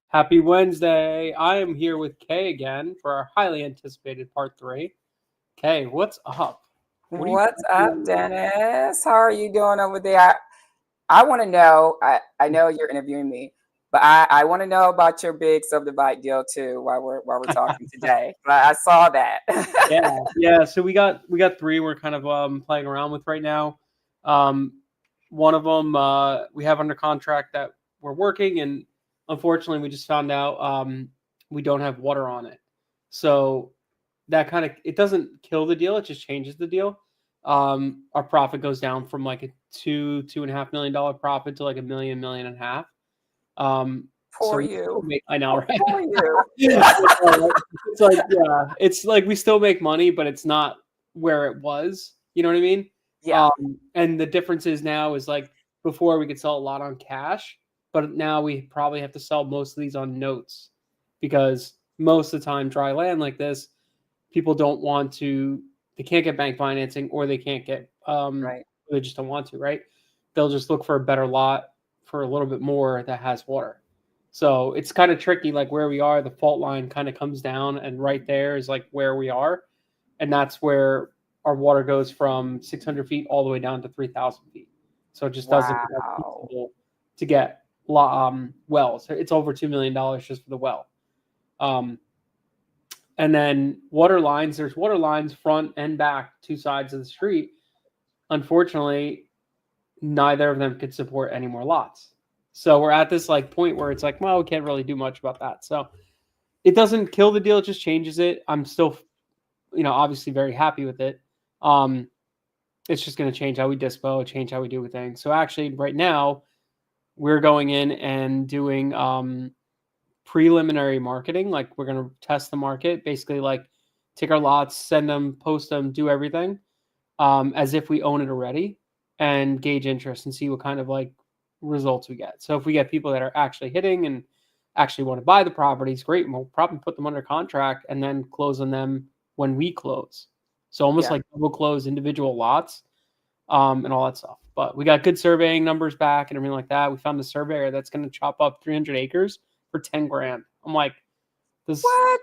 Happy Wednesday. I am here with Kay again for our highly anticipated part 3. Kay, what's up? What are you What's up, doing? Dennis? How are you doing over there? I want to know. I know you're interviewing me, but I want to know about your big subdivide deal too. While we're talking today, I saw that. Yeah. So we got 3 we're kind of playing around with right now. Um, one of them we have under contract that we're working, and unfortunately, we just found out we don't have water on it. So that kind of it doesn't kill the deal; it just changes the deal. Our profit goes down from like a $2.5 million profit to like $1 million and a half. So Poor we still you. make, I know, right? Poor you. It's like, yeah, it's like we still make money, but it's not where it was. You know what I mean? Yeah. And the difference is now is like before we could sell a lot on cash, but now we probably have to sell most of these on notes because most of the time, dry land like this, people don't want to, they can't get bank financing or they can't get, Right. they just don't want to, right? They'll just look for a better lot for a little bit more that has water. So it's kind of tricky, like where we are, the fault line kind of comes down, and right there is like where we are. And that's where our water goes from 600 feet all the way down to 3,000 feet. So it just doesn't get Wow. feasible to get wells. It's over $2 million just for the well. Um, and then water lines, there's water lines front and back, 2 sides of the street. Unfortunately, neither of them could support any more lots. So we're at this like point where it's like, well, we can't really do much about that. So it doesn't kill the deal; it just changes it. I'm still, obviously very happy with it. Um, it's just going to change how we dispo, change how we do things. So actually, right now, we're going in and doing preliminary marketing. Like we're going to test the market, basically like take our lots, send them, post them, do everything as if we own it already, and gauge interest and see what kind of like results we get. So if we get people that are actually hitting and actually want to buy the properties, great. And we'll probably put them under contract and then close on them when we close. So almost Yeah. like double close individual lots and all that stuff. But we got good surveying numbers back and everything like that. We found a surveyor that's going to chop up 300 acres for 10 grand. I'm like, this What?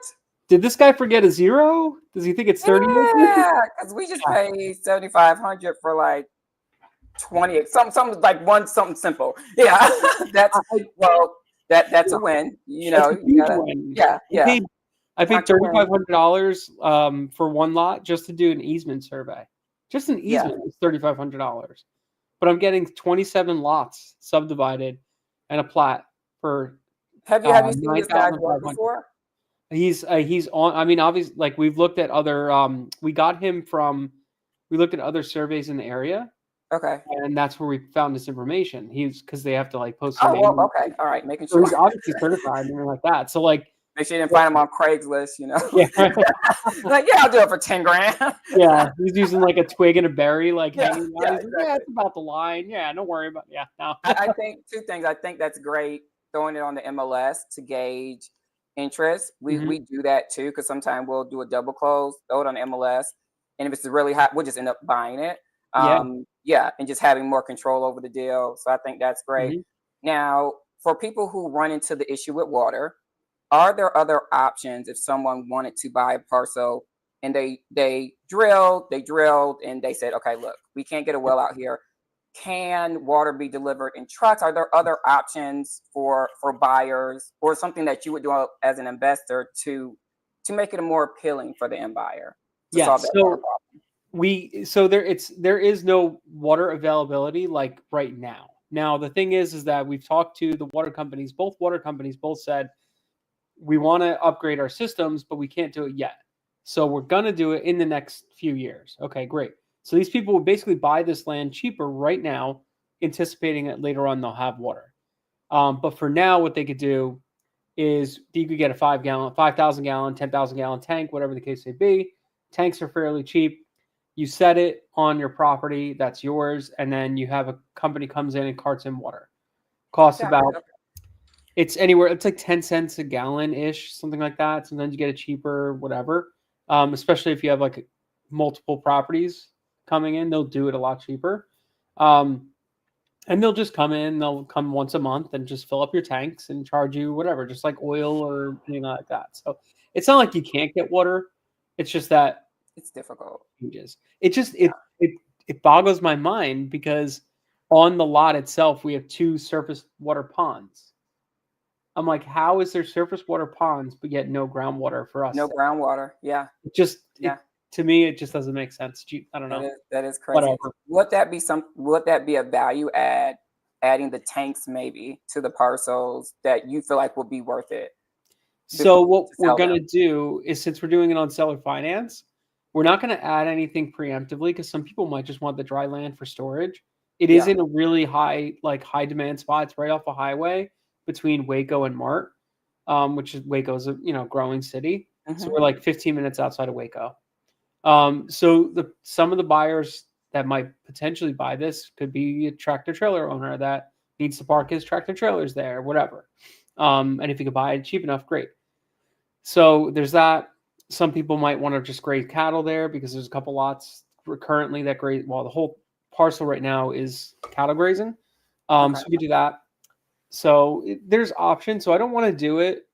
did this guy forget a zero? Does he think it's 30 acres? Yeah, because we just paid 7,500 for like 20. Something like something simple. Yeah, that's I, well. That's yeah, a win. that's a You huge gotta. win. Yeah, I yeah. paid I paid Not to win. $3,500 for one lot just to do an easement survey. Just an Yeah. easement was $3,500. But I'm getting 27 lots subdivided and a plat for Have you seen this guy's work 9,500. before? He's on. I mean, obviously, like we've looked at other. We got him from. We looked at other surveys in the area, Okay. and that's where we found this information. He's because they have to like post their Oh well. name. Okay. All right. Making So sure. he's obviously certified and everything like that. So like, Make sure you didn't find him on Craigslist. yeah, Like yeah, I'll do it for 10 grand. yeah, he's using like a twig and a berry, like Yeah. hanging out. Yeah. He's like, yeah, Exactly. it's about the line. Yeah, don't worry about. Yeah, no. I think two things. I think that's great throwing it on the MLS to gauge interest. We Mhm. we do that too because sometimes we'll do a double close, throw it on the MLS, and if it's really hot, we'll just end up buying it. Yeah. Yeah, and just having more control over the deal. So I think that's great. Mhm. Now, for people who run into the issue with water, are there other options if someone wanted to buy a parcel and they drilled and they said, okay, look, we can't get a well out here. Can water be delivered in trucks? Are there other options for buyers or something that you would do as an investor to make it more appealing for the end buyer to Yeah. solve that water So problem? there is no water availability like right now. Now the thing is that we've talked to the water companies. Both water companies both said we want to upgrade our systems, but we can't do it yet. So we're gonna do it in the next few years. Okay, great. So these people would basically buy this land cheaper right now, anticipating that later on they'll have water. But for now, what they could do is you could get a 5 gallon, 5,000 gallon, 10,000 gallon tank, whatever the case may be. Tanks are fairly cheap. You set it on your property, that's yours, and then you have a company comes in and carts in water. Costs Got it. about Okay. it's anywhere. It's like 10 cents a gallon ish, something like that. Sometimes you get it cheaper, whatever. Especially if you have like multiple properties coming in, they'll do it a lot cheaper. Um, And they'll just come in, they'll come once a month and just fill up your tanks and charge you whatever, just like oil or anything like that. So it's not like you can't get water. It's just that It's difficult. changes. It just Yeah. it boggles my mind because on the lot itself we have 2 surface water ponds. I'm like, how is there surface water ponds but yet no groundwater for us? No groundwater. Yeah. It just Yeah. to me it just doesn't make sense. I don't know. That is crazy. Whatever. Would that be a value add, adding the tanks maybe to the parcels that you feel like would be worth it? So what to we're sell going to them? do is, since we're doing it on seller finance, we're not going to add anything preemptively because some people might just want the dry land for storage. It is Yeah. in a really high demand spot. It's right off a highway between Waco and Mart, which is Waco's a growing city. So Mhm. we're like 15 minutes outside of Waco. So some of the buyers that might potentially buy this could be a tractor trailer owner that needs to park his tractor trailers there, whatever. And if you could buy it cheap enough, great. So there's that. Some people might want to just graze cattle there because there's a couple lots currently that graze. Well, the whole parcel right now is cattle grazing. Okay. So we do that. So there's options. So I don't want to do it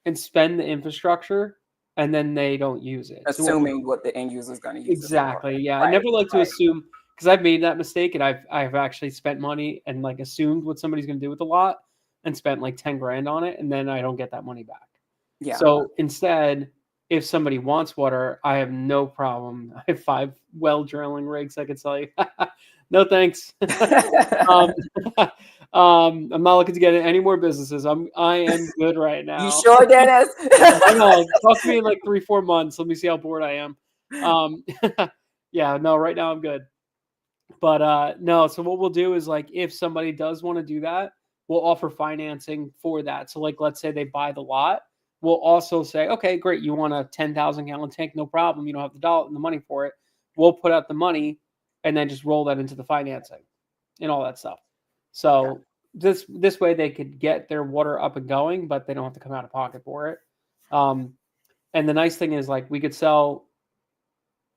and spend the infrastructure and then they don't use it. So Assuming what the end user is going to use it for. exactly, yeah. I Right. never like to Right. assume because I've made that mistake and I've actually spent money and like assumed what somebody's going to do with the lot and spent like 10 grand on it and then I don't get that money back. Yeah. So instead, if somebody wants water, I have no problem. I have 5 well drilling rigs. I could sell you. No thanks. I'm not looking to get any more businesses. I am good right now. You sure, Dennis? I know. Talk to me in like 3-4 months. Let me see how bored I am. Yeah, no, right now I'm good. But no, so what we'll do is like if somebody does want to do that, we'll offer financing for that. So like let's say they buy the lot, we'll also say, okay, great, you want a 10,000 gallon tank, no problem. You don't have the money for it. We'll put out the money and then just roll that into the financing and all that stuff. So this way they could get their water up and going, but they don't have to come out of pocket for it. And the nice thing is like we could sell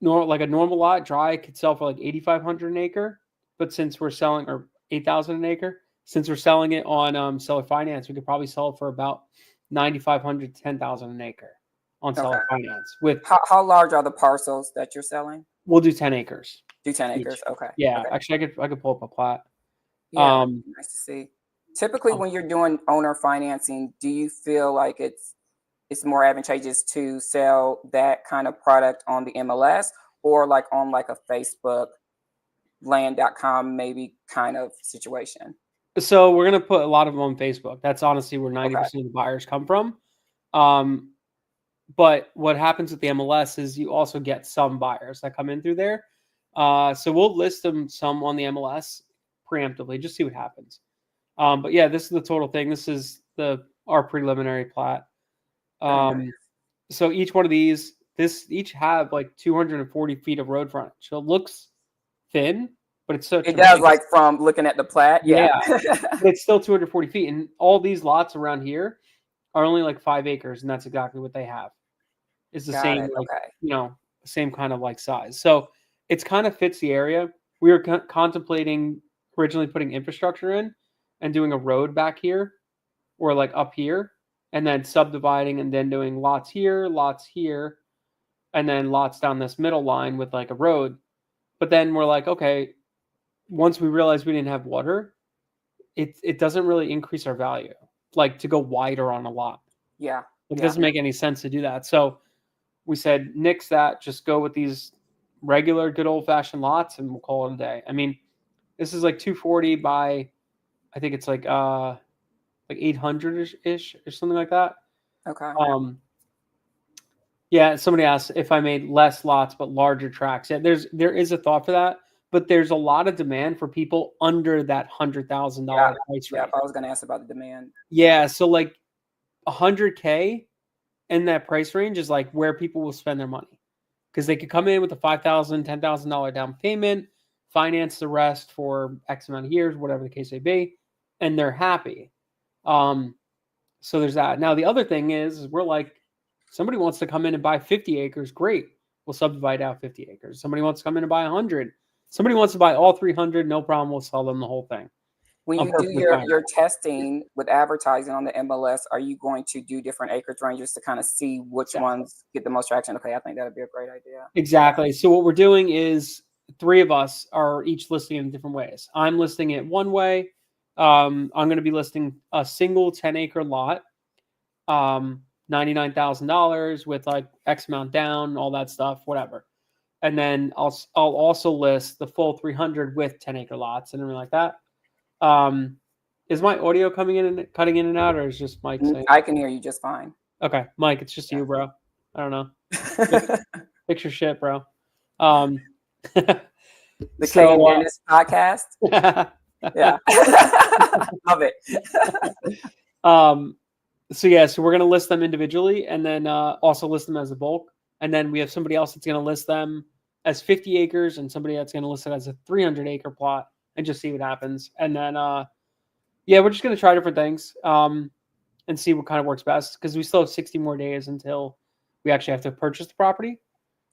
like a normal lot dry could sell for like 8,500 an acre, but since we're selling or 8,000 an acre, since we're selling it on seller finance, we could probably sell it for about 9,500 to 10,000 an acre on seller finance. With how large are the parcels that you're selling? we'll do 10 acres. Do 10 each. acres. Okay. Yeah, Okay. actually, I could pull up a plot. Yeah. Nice to see. Typically, when you're doing owner financing, do you feel like it's more advantageous to sell that kind of product on the MLS or like on like a Facebook land.com maybe kind of situation? So we're gonna put a lot of them on Facebook. That's honestly where 90% of the buyers come from. But what happens with the MLS is you also get some buyers that come in through there. So we'll list them some on the MLS preemptively, just see what happens. But yeah, this is the total thing. This is our preliminary plat. So each one of these, each have like 240 feet of road frontage. So it looks thin, but it's such it does like from looking at the plat. Yeah. But it's still 240 feet. And all these lots around here are only like 5 acres, and that's exactly what they have. It's the same, same kind of like size. So it's kind of fits the area. We were contemplating originally putting infrastructure in and doing a road back here or like up here and then subdividing and then doing lots here, and then lots down this middle line with like a road. But then we're like, okay, once we realized we didn't have water, it doesn't really increase our value, like to go wider on a lot. Yeah. It doesn't make any sense to do that. So we said, nix that, just go with these regular good old fashioned lots and we'll call it a day. I mean, this is like 240 by, I think it's like 800-ish or something like that. Okay. Yeah, somebody asked if I made less lots but larger tracks. Yeah, there is a thought for that, but there's a lot of demand for people under that $100,000 price range. Yeah, I was going to ask about the demand. Yeah, so like $100K in that price range is like where people will spend their money because they could come in with a $5,000, $10,000 down payment, finance the rest for X amount of years, whatever the case may be, and they're happy. So there's that. Now the other thing is we're like, somebody wants to come in and buy 50 acres, great. We'll subdivide out 50 acres. Somebody wants to come in and buy 100. Somebody wants to buy all 300, no problem. We'll sell them the whole thing. When I'm you do perfectly fine. your testing with advertising on the MLS, are you going to do different acreage ranges to kind of see which Exactly. ones get the most traction? Okay, I think that'd be a great idea. Yeah. Exactly. So what we're doing is three of us are each listing in different ways. I'm listing it one way. I'm going to be listing a single 10-acre lot, $99,000 with like X amount down, all that stuff, whatever. And then I'll also list the full 300 with 10-acre lots and everything like that. Is my audio coming in and cutting in and out, or is just Mike saying? I can hear you just fine. Okay, Mike, it's just you, bro. I don't know. The Fix your shit, bro. Um, Kay and so Dennis podcast. Yeah. Love it. So yeah, so we're gonna list them individually, and then also list them as a bulk, and then we have somebody else that's gonna list them as 50 acres, and somebody that's gonna list it as a 300-acre plot, and just see what happens. And then yeah, we're just gonna try different things, and see what kind of works best, because we still have 60 more days until we actually have to purchase the property.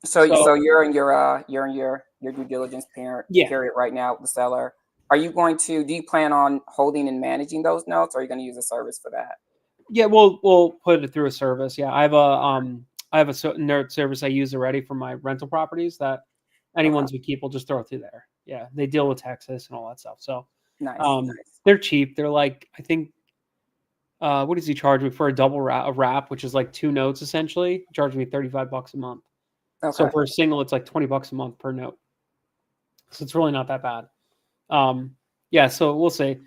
So you're in your due diligence period right now with the seller. Are you going to? Do you plan on holding and managing those notes, or are you going to use a service for that? Yeah, we'll put it through a service. Yeah, I have a nerd service I use already for my rental properties that anyone's we keep will just throw it through there. Yeah, they deal with Texas and all that stuff. So Nice. they're cheap. They're like, I think what does he charge me for a double wrap, which is like 2 notes essentially? He charged me $35 a month. Okay. So for a single, it's like $20 a month per note. So it's really not that bad. Yeah, so we'll see.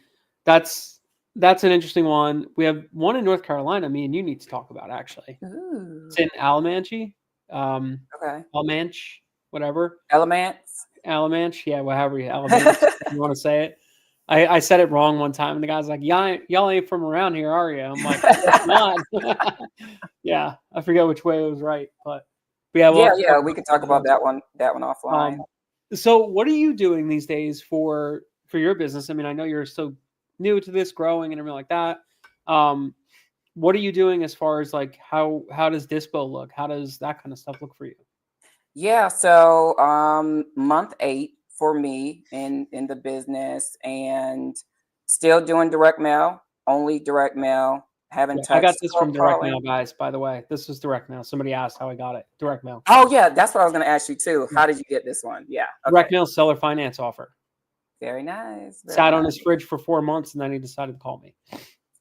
That's an interesting one. We have one in North Carolina. Me and you need to talk about actually. Ooh. It's in Alamanche. Okay. Alamanche, whatever. Elements. Alamanche, yeah, whatever you want to say it. I said it wrong one time, and the guy's like, "Y'all ain't from around here, are you?" I'm like, "Not." Yeah, I forget which way it was right, but yeah, Yeah, we can talk about that one offline. So what are you doing these days for your business? I mean, I know you're so new to this, growing and everything like that. What are you doing as far as like how does Dispo look? How does that kind of stuff look for you? Yeah, so month 8 for me in the business, and still doing direct mail, only direct mail. Haven't Yeah, I got touched this cold from direct calling. mail, guys. By the way, this was direct mail. Somebody asked how I got it. Direct mail. Oh yeah, that's what I was going to ask you too. How did you get this one? Yeah. Okay. Direct mail seller finance offer. Very nice. Very Sat on nice. his fridge for 4 months, and then he decided to call me.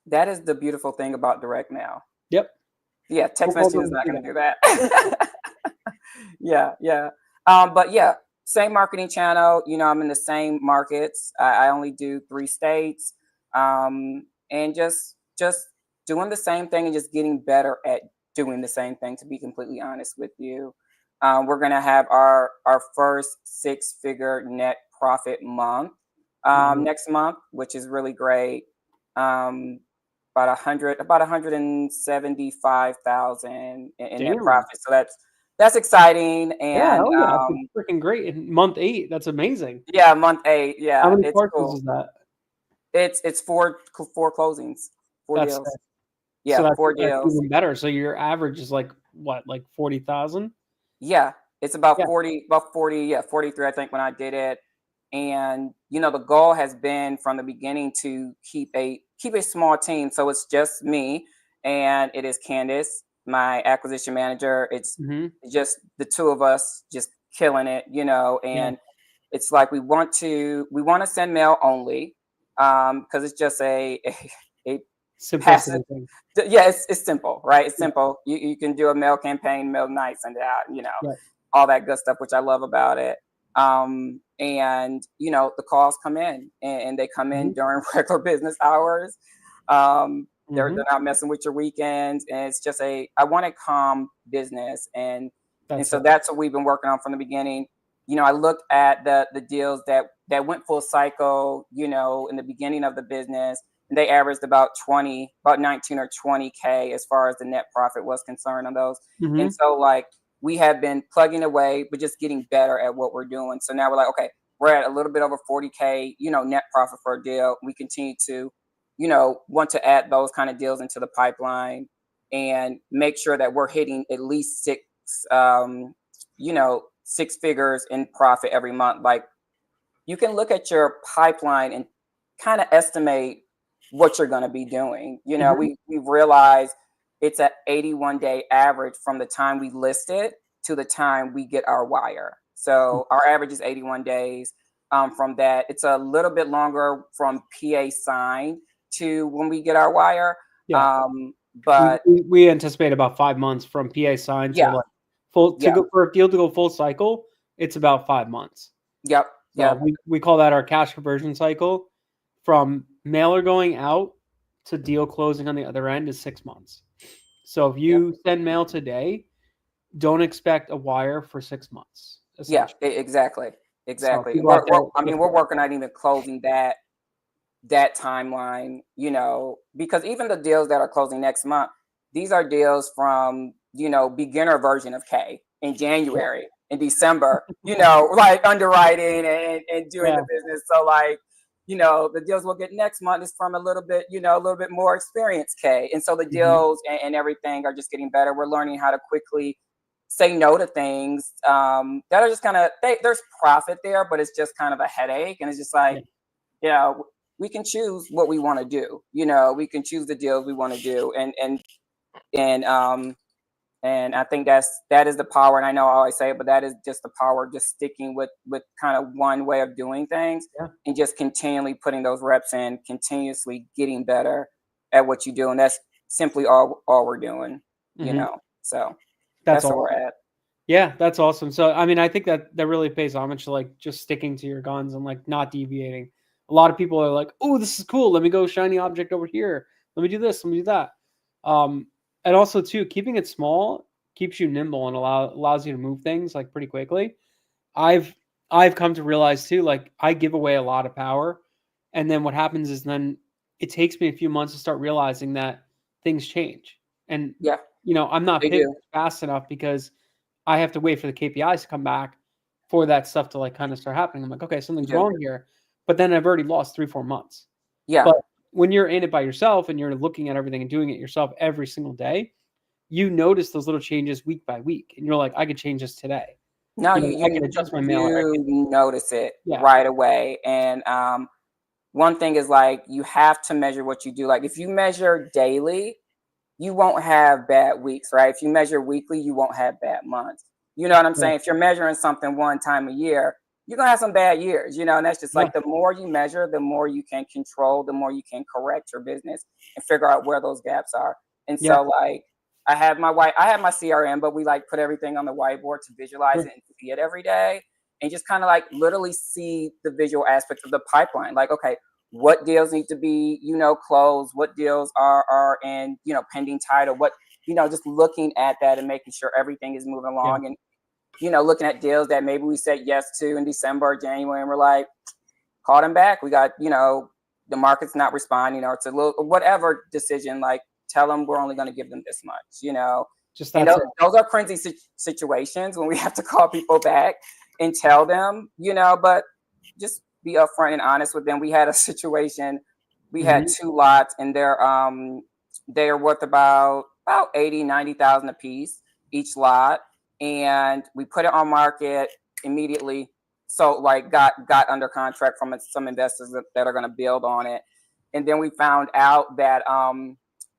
That is the beautiful thing about direct mail. Yep. Yeah, text We'll messaging is not going to do that. Yeah. But yeah, same marketing channel. You know, I'm in the same markets. I only do 3 states, and just doing the same thing and just getting better at doing the same thing. To be completely honest with you, we're gonna have our first 6-figure net profit month next month, which is really great. About 175,000 in net Damn. profit. So that's exciting. Yeah, And oh yeah, that's freaking great. In month 8, that's amazing. yeah, month 8. How Yeah, many it's parcels cool. is that? It's four closings, 4 That's deals. so Yeah, 4 that's deals. even better. So your average is like what, like 40,000? Yeah, it's about Yeah. 40, yeah, 43, I think, when I did it. And you know, the goal has been from the beginning to keep a small team. So it's just me, and it is Candace, my acquisition manager. It's Mm-hmm. just the two of us just killing it, you know. Yeah. And it's like we want to send mail only, because it's just a passive. Simplicity thing. Yeah, it's simple, right? It's simple. You can do a mail campaign, mail night, send it out, you know, Yeah. all that good stuff, which I love about it. And you know, the calls come in, and they come in Mhm. during regular business hours. They're Mhm. not messing with your weekends, and it's just I want a calm business, and That's so it. that's what we've been working on from the beginning. You know, I looked at the deals that went full cycle, you know, in the beginning of the business, and they averaged about 19 or 20K as far as the net profit was concerned on those. And Mhm. so like we have been plugging away, but just getting better at what we're doing. So now we're like, okay, we're at a little bit over 40K, you know, net profit for a deal. We continue to, you know, want to add those kind of deals into the pipeline and make sure that we're hitting at least 6, you know, 6 figures in profit every month. Like you can look at your pipeline and kind of estimate what you're going to be doing. You know, Mhm. we've realized it's an 81-day average from the time we list it to the time we get our wire. So our average is 81 days. From that, it's a little bit longer from PA signed to when we get our wire. Yeah. But We anticipate about 5 months from PA sign to yeah, like full to yeah, go for a deal to go full cycle. It's about 5 months. yep, So yep, we call that our cash conversion cycle. From mailer going out to deal closing on the other end is 6 months. So if yep. you send mail today, don't expect a wire for 6 months, Yeah, essentially. exactly, So exactly. people out there, I mean, we're working on even closing that timeline, you know, because even the deals that are closing next month, these are deals from, you know, beginner version of K in yeah, January, in December, you know, like underwriting and doing yeah, the business. So like, you know, the deals we'll get next month is from a little bit, you know, a little bit more experienced K. And so the mhm, deals and everything are just getting better. We're learning how to quickly say no to things that are just kind of, there's profit there, but it's just kind of a headache. And it's just like, yeah, you know, we can choose what we want to do. You know, we can choose the deals we want to do, and and I think that is the power. And I know I always say it, but that is just the power of just sticking with kind of one way of doing things yeah, and just continually putting those reps in, continuously getting better at what you do, and that's simply all we're doing. You mhm. know, so That's that's where we're awesome. at. Yeah, that's awesome. So, I mean, I think that really pays homage to like just sticking to your guns and like not deviating. A lot of people are like, "Oh, this is cool. Let me go shiny object over here. Let me do this. Let me do that." Um, and also too, keeping it small keeps you nimble and allows you to move things like pretty quickly. I've I've come to realize too, like I give away a lot of power, and then what happens is then it takes me a few months to start realizing that things change, and Yeah, I'm not they pivoting do. fast enough because I have to wait for the KPIs to come back for that stuff to like kind of start happening. I'm like, okay, You something's do. wrong here, but then I've already lost 3 4 months. Yeah. But when you're in it by yourself and you're looking at everything and doing it yourself every single day, you notice those little changes week by week, and you're like, I could change this today. No, I can adjust my mailer. I can, you notice it yeah, right away. And one thing is like you have to measure what you do. Like if you measure daily, you won't have bad weeks, right? If you measure weekly, you won't have bad months. You know what I'm yeah, saying? If you're measuring something one time a year, you're gonna have some bad years, you know, and that's just yeah, like the more you measure, the more you can control, the more you can correct your business and figure out where those gaps are. And yeah, so like I have my CRM, but we like put everything on the whiteboard to visualize sure, it and see it every day and just kind of like literally see the visual aspects of the pipeline. Like, okay, what deals need to be, you know, closed, what deals are in, you know, pending title, what, you know, just looking at that and making sure everything is moving yeah, along and, you know, looking at deals that maybe we said yes to in December or January and we're like, call them back. We got, you know, the market's not responding or it's a little, whatever decision, like tell them we're only going to give them this much, you know. just And that's it. those are crazy situations when we have to call people back and tell them, you know, but just be upfront and honest with them. We had a situation, we had Mhm. two lots and they're worth about 80, 90,000 a piece, each lot. And we put it on market immediately. So like got under contract from some investors that are going to build on it. And then we found out that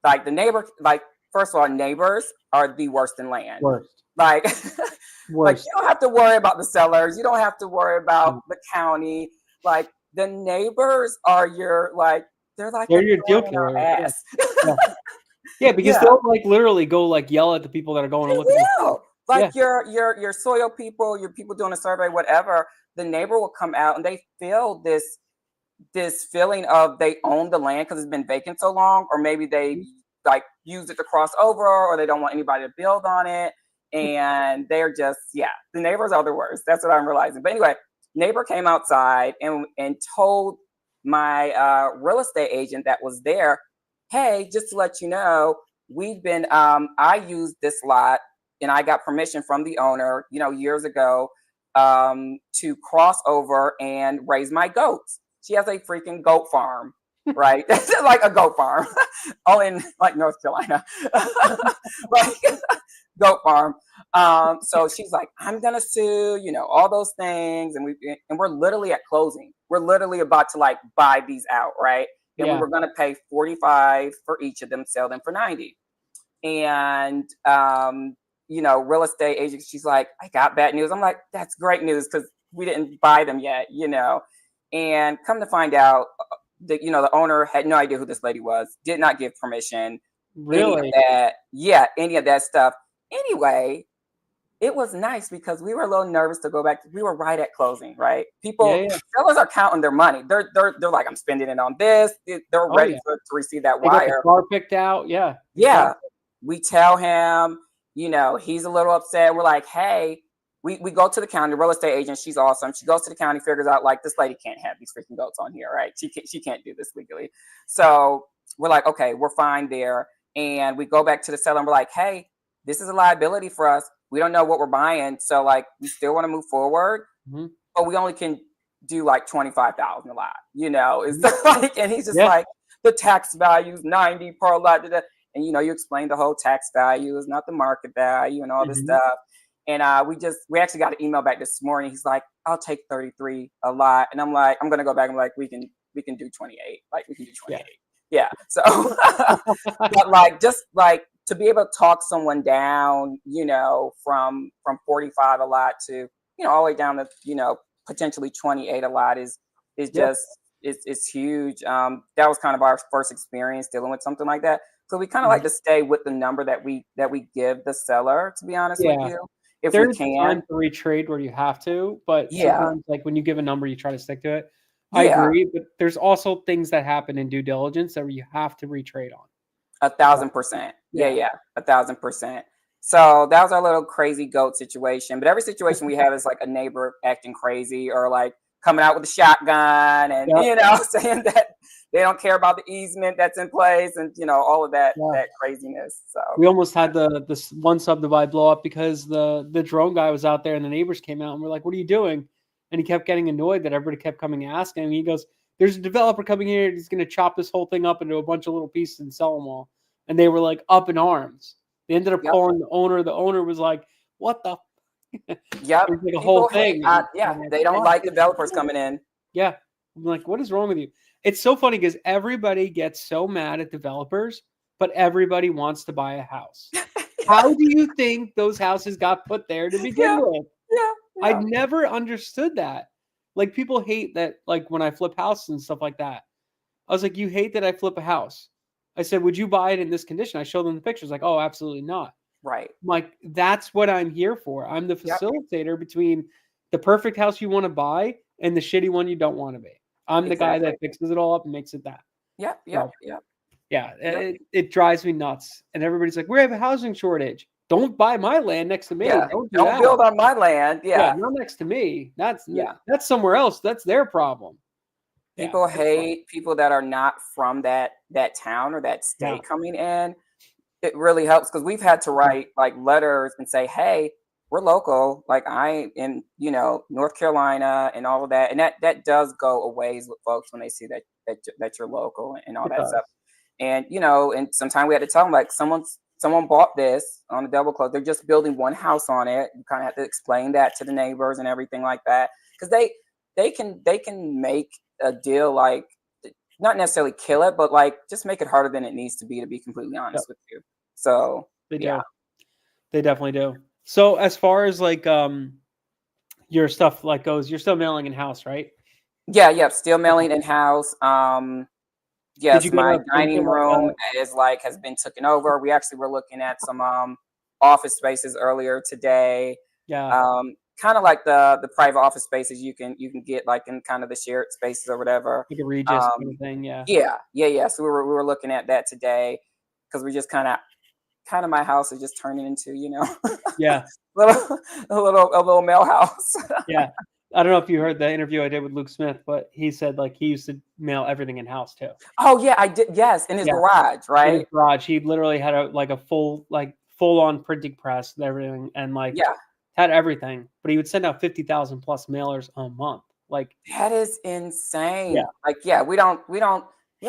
like the neighbor, like first of all, neighbors are the worst in land. Worst, Like like worst. you don't have to worry about the sellers, you don't have to worry about Mm. the county. Like the neighbors are your like they're like a They're your deal thorn in our killer. Yeah, ass. yeah, yeah, because Yeah, they'll like literally go like yell at the people that are going they to look at this. will. Like Yeah, your soil people, your people doing a survey, whatever. The neighbor will come out and they feel this feeling of they own the land because it's been vacant so long, or maybe they mhm, like used it to cross over, or they don't want anybody to build on it, and they're just the neighbors are the worst. That's what I'm realizing. But anyway, neighbor came outside and told my real estate agent that was there, hey, just to let you know, we've been I used this lot and I got permission from the owner, you know, years ago to cross over and raise my goats. She has a freaking goat farm, right? This is like a goat farm, all in like North Carolina, like goat farm. So she's like, I'm gonna sue, you know, all those things, and we're literally at closing. we're literally about to like buy these out, right? And we Yeah. were going to pay 45 for each of them, sell them for 90. And, you know, real estate agent, she's like, I got bad news. I'm like, that's great news because we didn't buy them yet, you know. And come to find out that, you know, the owner had no idea who this lady was, did not give permission, any of Really? that. Yeah, any of that stuff. Anyway, it was nice because we were a little nervous to go back. We were right at closing, right? Yeah, People, yeah. sellers are counting their money. They're like, I'm spending it on this. They're Oh ready yeah. to receive that They got the wire. car picked out. Yeah. Yeah. Exactly. We tell him, you know, he's a little upset. We're like, hey, we go to the county, real estate agent. She's awesome. She goes to the county, figures out like this lady can't have these freaking goats on here, right? She can't do this legally. So we're like, okay, we're fine there. And we go back to the seller and we're like, hey, this is a liability for us. We don't know what we're buying. So like we still want to move forward, Mhm. but we only can do like 25,000 a lot, you know. It's like, and he's just Yeah. like, the tax value is 90 per lot. Da, da. And you know, you explain the whole tax value is not the market value and all this Mhm. stuff. And we actually got an email back this morning. He's like, I'll take 33 a lot. And I'm like, I'm gonna go back and like, we can do 28. Like we can do 28. Yeah. So but like just like to be able to talk someone down, you know, from 45 a lot to, you know, all the way down to, you know, potentially 28 a lot is Yeah. just it's huge. That was kind of our first experience dealing with something like that. So we kind of like Mhm. to stay with the number that we give the seller, to be honest with Yeah. you, if we There's can. times to retrade where you have to, but Yeah. sometimes, like, when you give a number, you try to stick to it. I Yeah. agree, but there's also things that happen in due diligence that you have to retrade on. 1,000%. Yeah, Yeah. yeah, 1,000%. So that was our little crazy goat situation. But every situation we have is like a neighbor acting crazy or like coming out with a shotgun and Yep. you know saying that they don't care about the easement that's in place and you know all of that Yeah. craziness. So We almost had this one subdivide blow up because the drone guy was out there and the neighbors came out and we're like, "What are you doing?" And he kept getting annoyed that everybody kept coming asking. And he goes, "There's a developer coming here. He's going to chop this whole thing up into a bunch of little pieces and sell them all." And they were like up in arms. They ended up yep, calling the owner. The owner was like, "What the?" It yep. was like a whole People hate. thing. And Yeah, I'm like, they don't "What like is developers wrong?" coming in. Yeah. I'm like, "What is wrong with you?" It's so funny because everybody gets so mad at developers, but everybody wants to buy a house. How do you think those houses got put there to begin Yeah, with? yeah, I yeah. never understood that. Like, people hate that, like, when I flip houses and stuff like that. I was like, "You hate that I flip a house." I said, "Would you buy it in this condition?" I showed them the pictures, like, "Oh, absolutely not." Right. I'm like, "That's what I'm here for. I'm the Yep. facilitator between the perfect house you wanna buy and the shitty one you don't wanna be. I'm the guy Exactly. that fixes it all up and makes it that." Yep. Yep. So, Yep. yeah, Yep. it drives me nuts, and everybody's like, "We have a housing shortage." Don't buy my land next to me. Yeah. Don't do Don't that. build on my land. Yeah, Yeah. not next to me. Yeah. That's somewhere else. That's their problem. Yeah, People it's fun. hate people that are not from that town or that Yeah. state coming in. It really helps because we've had to Mhm. write like letters and say, "Hey, we're local. Like I in you know North Carolina and all of that." And that does go a ways with folks when they see that you're local and all It that stuff. does. And you know, and sometimes we had to tell them like someone bought this on the double close. They're just building one house on it. You kind of have to explain that to the neighbors and everything like that because they can make a deal like not necessarily kill it, but like just make it harder than it needs to be completely Yep, honest with you. So they yeah, do. They definitely do. So, as far as, like, your stuff, like, goes, you're still mailing in-house, right? yeah, yeah. Still Okay. mailing in house. Did you Yes, get my a bunch dining of, like, room has been taken over. We actually were looking at some office spaces earlier today. yeah, Kind of like the private office spaces you can get like in kind of the shared spaces or whatever. like a Regis kind Um, of thing, yeah. yeah, yeah, yeah. So we were looking at that today because we just kind of my house is just turning into Yeah, little a little mail house. yeah. I don't know if you heard the interview I did with Luke Smith, but he said, like, he used to mail everything in-house too. Oh yeah, I did. Yes, in his Yeah, garage, in his right? garage, he literally had a full-on printing press and everything, and, like, Yeah, had everything, but he would send out 50,000 plus mailers a month. Like, that is yeah, insane. Like, yeah, we don't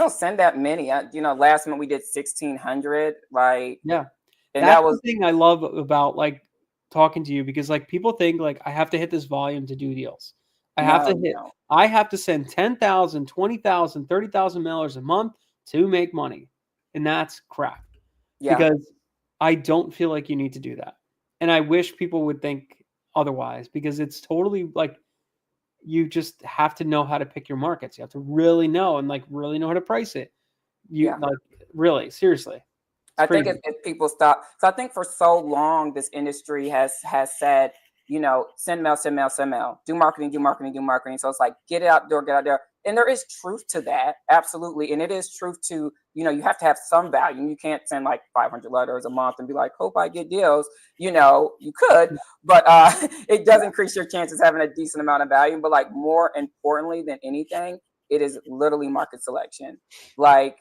send that many. Last month we did 1,600. Like, yeah. and That's that the was thing I love about, like, talking to you because, like, people think, like, I have to hit this volume to do deals. I have No, to you hit. don't. I have to send 10,000, 20,000, 30,000 mailers a month to make money, and that's crap. Yeah. Because I don't feel like you need to do that, and I wish people would think otherwise. Because it's totally like you just have to know how to pick your markets. You have to really know and like really know how to price it. You Yeah. like really seriously. It's I think crazy. if people stop, so I think for so long this industry has said, you know, send mail, send mail, send mail, do marketing, do marketing, do marketing. So it's like get it out there, get out there, and there is truth to that, absolutely, and it is truth to, you know, you have to have some value. You can't send like 500 letters a month and be like, hope I get deals. You know, you could, but it does increase your chances having a decent amount of value. But like more importantly than anything, it is literally market selection, like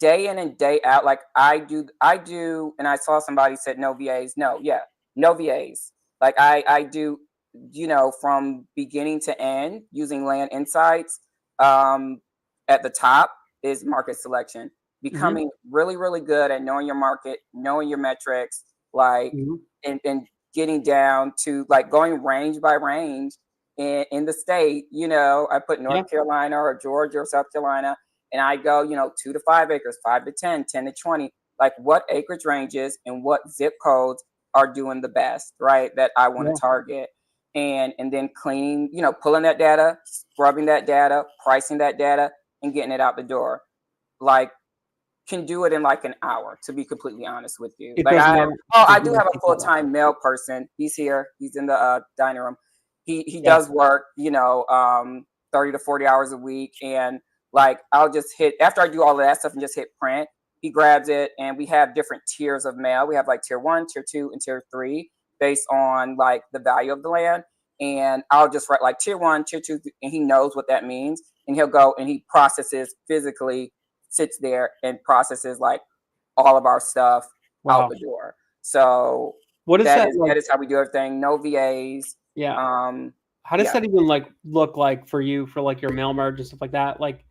day in and day out. Like I do, and I saw somebody said no VAs. No, yeah, no VAs. Like I do, you know, from beginning to end using land insights. Um, at the top is market selection, Mhm, becoming really, really good at knowing your market, knowing your metrics, like mhm. and getting down to like going range by range in the state. You know, I put Yeah, North Carolina or Georgia or South Carolina, and I go, you know, 2 to 5 acres, 5 to 10, 10 to 20, like what acreage ranges and what zip codes are doing the best, right? That I want to yeah. target. And then cleaning, you know, pulling that data, scrubbing that data, pricing that data, and getting it out the door. Like can do it in like an hour, to be completely honest with you. It Like does I have, not oh, does I do not have a take that long. full-time mail person. He's here. He's in the dining room. He Yeah, does work, you know, 30 to 40 hours a week. And like I'll just hit after I do all of that stuff and just hit print. He grabs it, and we have different tiers of mail. We have like tier 1, tier 2, and tier 3 based on like the value of the land. And I'll just write like tier 1, tier 2, and he knows what that means. And he'll go and he processes physically, sits there and processes like all of our stuff out wow. the door. So What is that that is like? that is how we do everything. No VAs. Yeah. Um, How does yeah. that even like look like for you for like your mail merge and stuff like that? Like,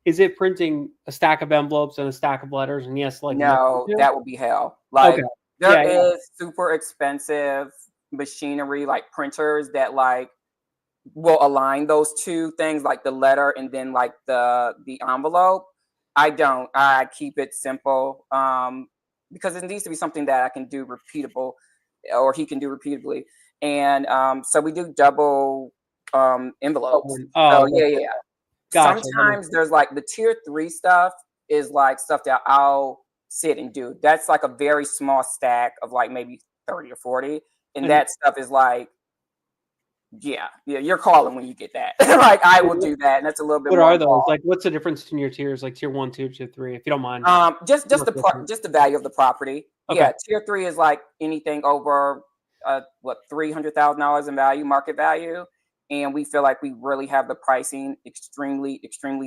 is it printing a stack of envelopes and a stack of letters and yes, like mail it No, to? that would be hell. Okay. Like there Yeah, yeah. is super expensive machinery like printers that like will align those two things, like the letter and then like the envelope. I don't. I keep it simple because it needs to be something that I can do repeatable, or he can do repeatably. And so we do double envelopes. Oh, So okay. yeah, yeah, yeah. Gotcha. That makes Sometimes there's like the tier 3 stuff is like stuff that I'll sit and do. That's like a very small stack of like maybe 30 or 40. And and that stuff is like, yeah, yeah, you're calling when you get that. Like I will do that, and that's a little bit what more are those? involved. Like, what's the difference between your tiers, like tier 1, 2, tier 3, if you don't mind? Just Real the quick. just the value of the property. Okay. Yeah, tier 3 is like anything over what $300,000 in value, market value, and we feel like we really have the pricing extremely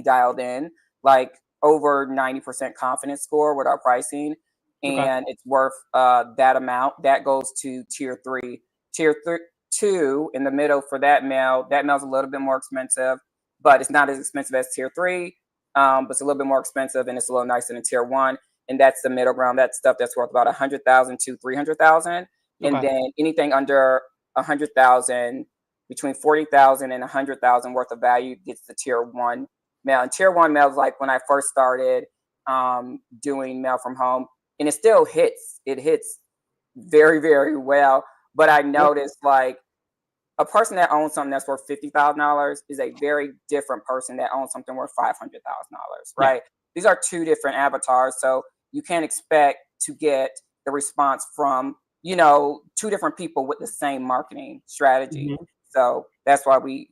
dialed in, like over 90% confidence score with our pricing, Okay. and it's worth that amount. That goes to tier 3. Tier 2 in the middle for that mail. That mail's a little bit more expensive, but it's not as expensive as tier 3. But it's a little bit more expensive and it's a little nicer than tier 1. And that's the middle ground. That's stuff that's worth about 100,000 to 300,000. And Okay. then anything under 100,000, between 40,000 and 100,000 worth of value gets the tier 1 mail. And tier 1 mail is like when I first started doing mail from home, and it still hits. It hits very, very well. But I Yep. noticed like a person that owns something that's worth $50,000 is a very different person that owns something worth $500,000, Yeah. right? These are two different avatars, so you can't expect to get the response from, you know, two different people with the same marketing strategy. Mhm. So that's why we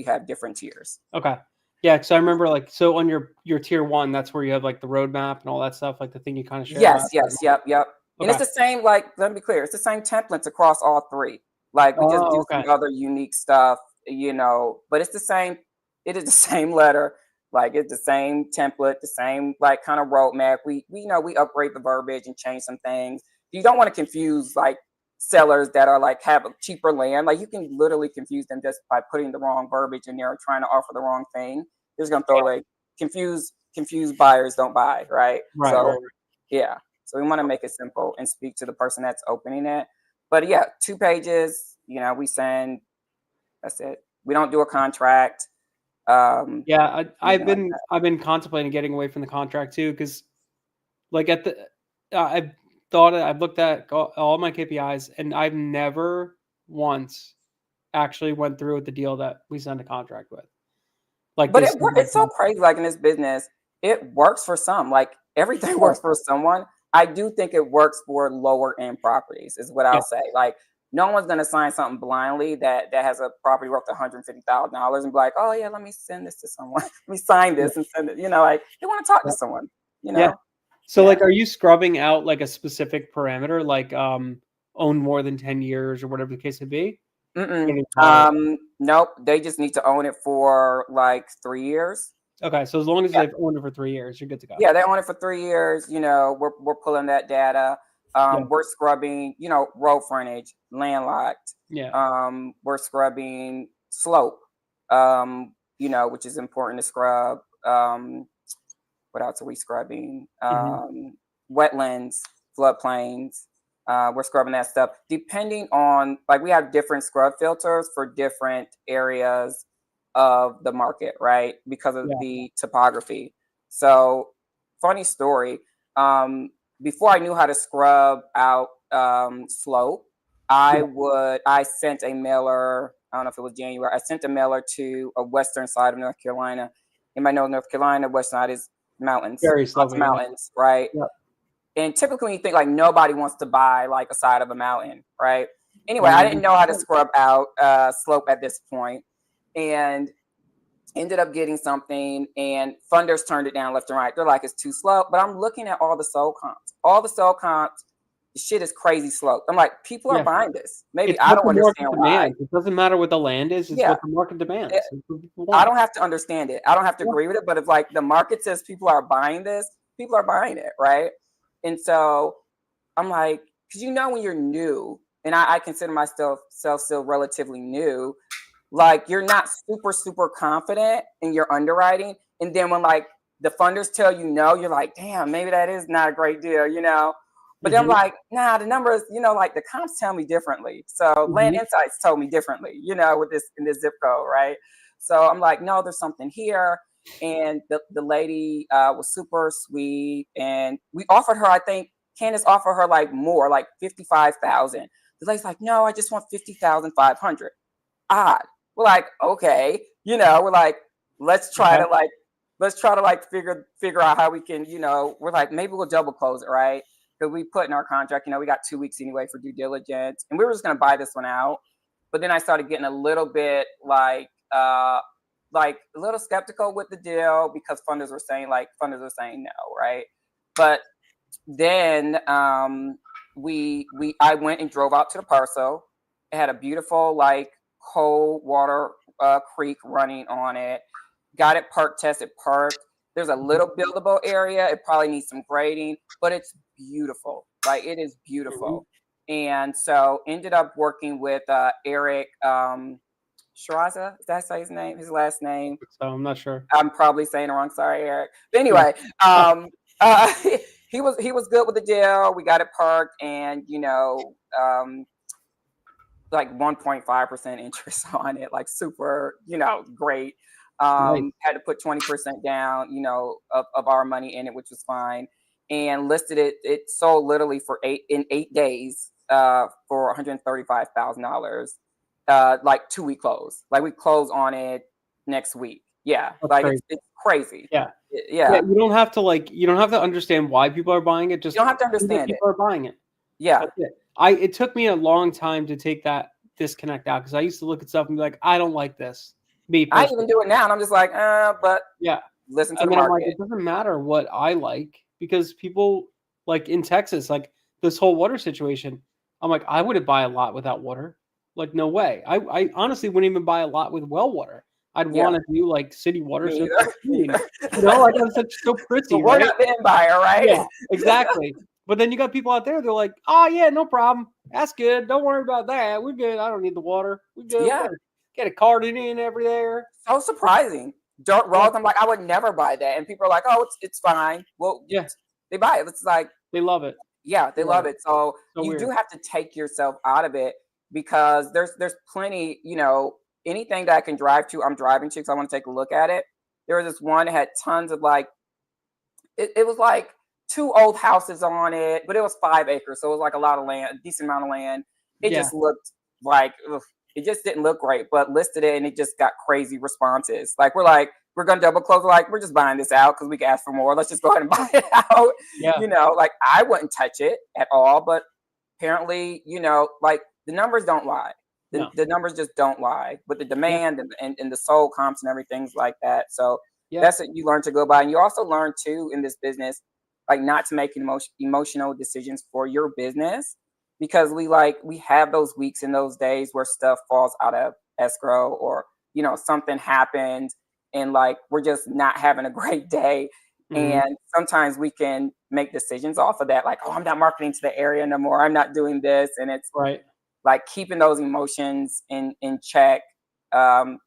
have different tiers. Okay. Yeah, because I remember like so on your tier 1, that's where you have like the roadmap and all that stuff, like the thing you kind of shared Yes, last yes, time. yep, yep. And it's Okay. the same, like, let me be clear, it's the same templates across all three. Like we just Oh, do some okay. other unique stuff, you know, but it's the same, it is the same letter, like it's the same template, the same like kind of roadmap. We you know we upgrade the verbiage and change some things. You don't want to confuse like sellers that are like have a cheaper land. Like you can literally confuse them just by putting the wrong verbiage in there or trying to offer the wrong thing. They're just gonna throw it away. Confused buyers don't buy, right? Right, So right, yeah. So we want to make it simple and speak to the person that's opening it. But yeah, 2 pages, you know, we send, that's it. We don't do a contract. Yeah, I've Anything like been that. I've been contemplating getting away from the contract too, because like at the I've looked at all my KPIs, and I've never once actually went through with the deal that we signed a contract with. Like But they said, like, it's so crazy. Like in this business, it works for some. Like everything oh, works for someone. I do think it works for lower end properties, is what yeah, I'll say. Like no one's gonna sign something blindly that has a property worth $150,000 and be like, oh yeah, let me send this to someone. Let me sign yeah, this and send it. You know, like they want to talk to yeah. someone. You Yeah. know, So yeah. like, are you scrubbing out like a specific parameter, like own more than 10 years or whatever the case may be? Mm-mm. Any moderate. Nope. They just need to own it for like 3 years. Okay, so as long as Yeah. they've owned it for 3 years, you're good to go. Yeah, they own it for 3 years. You know, we're pulling that data. Yeah, We're scrubbing, you know, road frontage, landlocked. yeah, We're scrubbing slope, you know, which is important to scrub. What else are we scrubbing? hmm Wetlands, floodplains. We're scrubbing that stuff. Depending on, like, we have different scrub filters for different areas of the market, right? Because of yeah, the topography. So, funny story. Before I knew how to scrub out slope, yeah. I sent a mailer. I don't know if it was January. I sent a mailer to a western side of North Carolina. Anybody know North Carolina? West side is mountains, Very lots of sloping. Yeah, mountains, right? yeah. And typically, when you think like nobody wants to buy like a side of a mountain, right? Anyway, I didn't know how to 100%. scrub out slope at this point, and ended up getting something. And funders turned it down left and right. They're like, it's too slow. But I'm looking at all the soul comps. All the soul comps, the shit is crazy slow. I'm like, people are Yeah, buying this. Maybe it's I what don't the market understand why. demands. It doesn't matter what the land is; it's Yeah, what the market eh, demands. It's what people I want. don't have to understand it. I don't have to Yeah, agree with it. But if like the market says people are buying this, people are buying it, right? And so I'm like, because you know when you're new, and I consider myself still relatively new, like you're not super confident in your underwriting, and then when like the funders tell you no, you're like, damn, maybe that is not a great deal, you know. But then I'm hmm like, nah, the numbers, you know, like the comps tell me differently. So Land hmm Insights told me differently, you know, with this in this zip code, right? So I'm like, no, there's something here. And the lady was super sweet, and we offered her, I think Candace offered her like more, like 55,000. The lady's like, no, I just want 50,500. Odd. We're like, okay, you know, we're like, let's try Okay. to like, let's try to like figure out how we can, you know, we're like, maybe we'll double close it, right? Because we put in our contract, you know, we got 2 weeks anyway for due diligence, and we were just gonna buy this one out. But then I started getting a little bit like a little skeptical with the deal because funders are saying no, right? But then we I went and drove out to the parcel. It had a beautiful like cold water creek running on it. Got it park tested, parked. There's a little buildable area. It probably needs some grading, but it's beautiful. Like it is Mhm. beautiful. And so ended up working with Eric Shiraza. Is that his name? His last name? So I'm not sure. I'm probably saying it wrong. Sorry, Eric. But Yeah. anyway, uh, he was good with the deal. We got it parked, and you know, like 1.5% interest on it, like super, you know, great. Nice. Had to put 20% down, you know, of our money in it, which was fine, and listed it. It sold literally for 8 days for $135,000. Like 2 week close. Like we close on it next week. Yeah, That's like crazy. it's crazy. Yeah. Yeah, Yeah, you don't have to understand why people are buying it, you just don't have to see that understand it. people are buying it. Yeah, That's it. It took me a long time to take that disconnect out, because I used to look at stuff and be like, I don't like this. Me I even personally. do it now, and I'm just like, but Yeah. listen to the And then I'm like, market. it doesn't matter what I like, because people like in Texas, like this whole water situation, I'm like, I wouldn't buy a lot without water. Like, no way. I honestly wouldn't even buy a lot with well water. I'd Yeah, want to do like city water me so it's either. so Me clean. either. Like I'm such so But prissy, we're right? not the end buyer, Yeah, right? exactly. But then you got people out there, they're like, oh yeah, no problem. That's good. Don't worry about that. We're good. I don't need the water. We're good. We Yeah, got get a carton in every there. so surprising. Dirt Yeah. roads. I'm like, I would never buy that, and people are like, oh, it's fine. Well, Yeah. they buy it. It's like, They love it. yeah, They they love love it. it. So So you do weird. have to take yourself out of it because there's plenty, you know. anything that I can drive to, I'm driving to because I want to take a look at it. There was this one that had tons of like, it was like 2 old houses on it, but it was 5 acres. So it was like a lot of land, a decent amount of land. It Yeah. just looked like, ugh, it just didn't look great, but listed it and it just got crazy responses. Like, we're going to double close. We're like, we're just buying this out because we can ask for more. Let's just go ahead and buy it out. Yeah. You know, like I wouldn't touch it at all, but apparently, you know, like the numbers don't lie. No. The numbers just don't lie with the demand and the sold comps and everything like that. So Yeah. that's what you learn to go by. And you also learn too in this business, like not to make emotional decisions for your business, because we have those weeks and those days where stuff falls out of escrow, or, you know, something happened and like we're just not having a great day. Mhm. And sometimes we can make decisions off of that, like, oh, I'm not marketing to the area no more. I'm not doing this. And it's Right. like keeping those emotions in check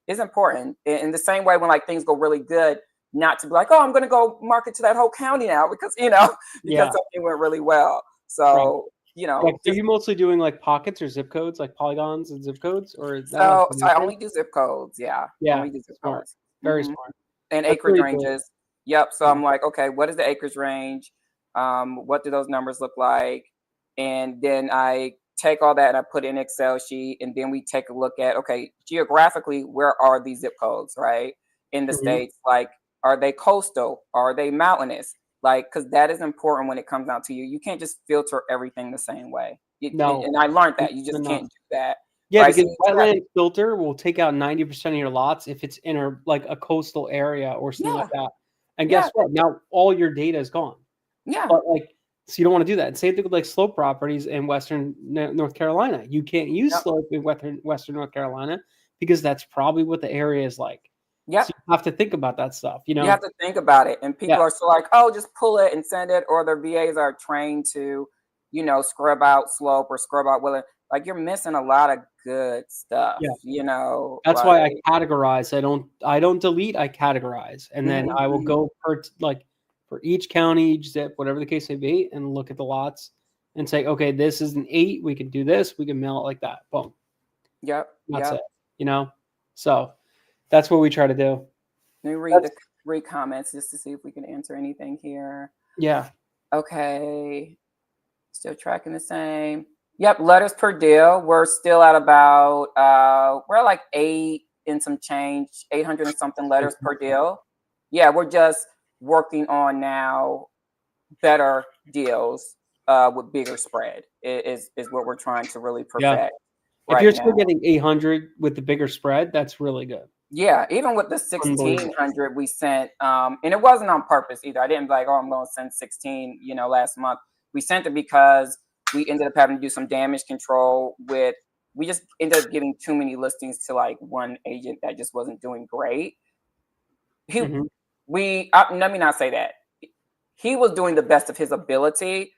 is important. In the same way, when like things go really good, not to be like, oh, I'm going to go market to that whole county now because, you know, because Yeah. something went really well. Right. So, you Yeah. know, Are just you mostly doing like pockets or zip codes, like polygons and zip codes, or is that like so I nature? only do zip codes. Yeah, Yeah. only do zip Smart. codes. Very hmm smart. And That's acreage really cool. ranges. Yep. So Yeah. I'm like, okay, what is the acreage range? What do those numbers look like? And then I take all that and I put in Excel sheet, and then we take a look at, okay, geographically, where are these zip codes, right? In the Mhm. states, like, are they coastal? Are they mountainous? Like, because that is important when it comes down to you. You can't just filter everything the same way. No, And I learned that you no, just no. can't do that, Yeah, right? So because you do have, wetland filter will take out 90% of your lots if it's in like a coastal area or something like yeah, that. And yeah, guess what? Now all your data is gone. yeah, But like, so you don't want to do that. And same thing with like slope properties in Western North Carolina. You can't use yep, slope in Western North Carolina because that's probably what the area is like. So yep. you have to think about that stuff, you You have know? to think about it. And Yeah. people are so like, oh, just pull it and send it. Or their VAs are trained to, you know, scrub out slope or scrub out willow. Like you're missing a lot of good stuff, Yeah. you know, That's like, why I categorize. I don't delete, I categorize. And then I will mhm. go like for each county, each zip, whatever the case may be, and look at the lots and say, okay, this is an 8. We can do this. We can mail it like that. Boom. Yep, That's it. yep. You know? So that's what we try to do. Let me read That's the read comments just to see if we can answer anything here. yeah. Okay. Still tracking the same. Yep, letters per deal. We're still at about we're at like 8 and some change, 800 and something letters per deal. Yeah, we're just working on now better deals with bigger spread is what we're trying to really Yeah. perfect If right you're still now. getting 800 with the bigger spread, that's really good. Yeah, even with the Unbelievable. 1600 we sent, and it wasn't on purpose either. I didn't be like, oh, I'm going to send 16, you know, last month. We sent it because we ended up having to do some damage control with, we just ended up giving too many listings to like one agent that just wasn't doing great. He, Mhm. let me not say that. He was doing the best of his ability.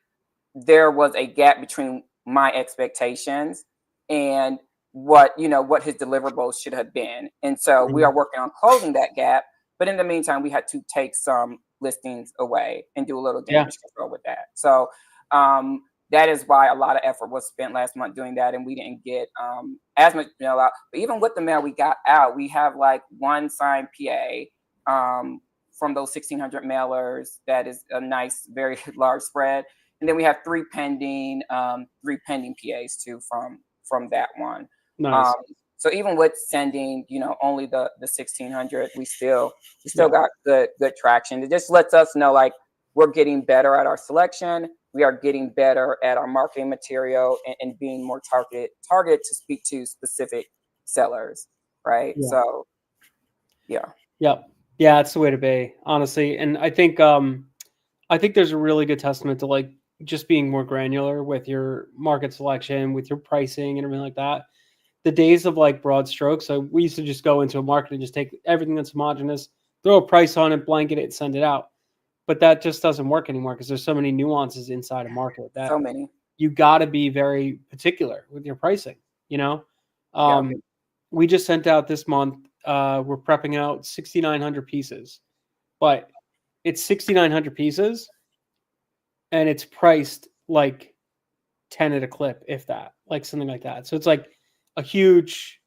There was a gap between my expectations and what his deliverables should have been, and so we Mhm. are working on closing that gap. But in the meantime, we had to take some listings away and do a little Yeah. damage control with that. So that is why a lot of effort was spent last month doing that, and we didn't get as much mail out. But even with the mail we got out, we have like one signed PA from those 1,600 mailers. That is a nice, very large spread. And then we have three pending PAs too from that one. Um, Nice. so even with sending, only the 1,600, we still Yeah. got good traction. It just lets us know like we're getting better at our selection. We are getting better at our marketing material and being more targeted to speak to specific sellers, right? Yeah. So yeah, Yep. Yeah, it's the way to be, honestly. And I think there's a really good testament to like just being more granular with your market selection, with your pricing and everything like that. The days of like broad strokes. So we used to just go into a market and just take everything that's homogenous, throw a price on it, blanket it, and send it out. But that just doesn't work anymore because there's so many nuances inside a market that so many. you got to be very particular with your pricing. You know, Yeah, um, we just sent out this month. We're prepping out 6,900 pieces, but it's 6,900 pieces and it's priced like 10 at a clip, if that, like something like that. So it's like a huge,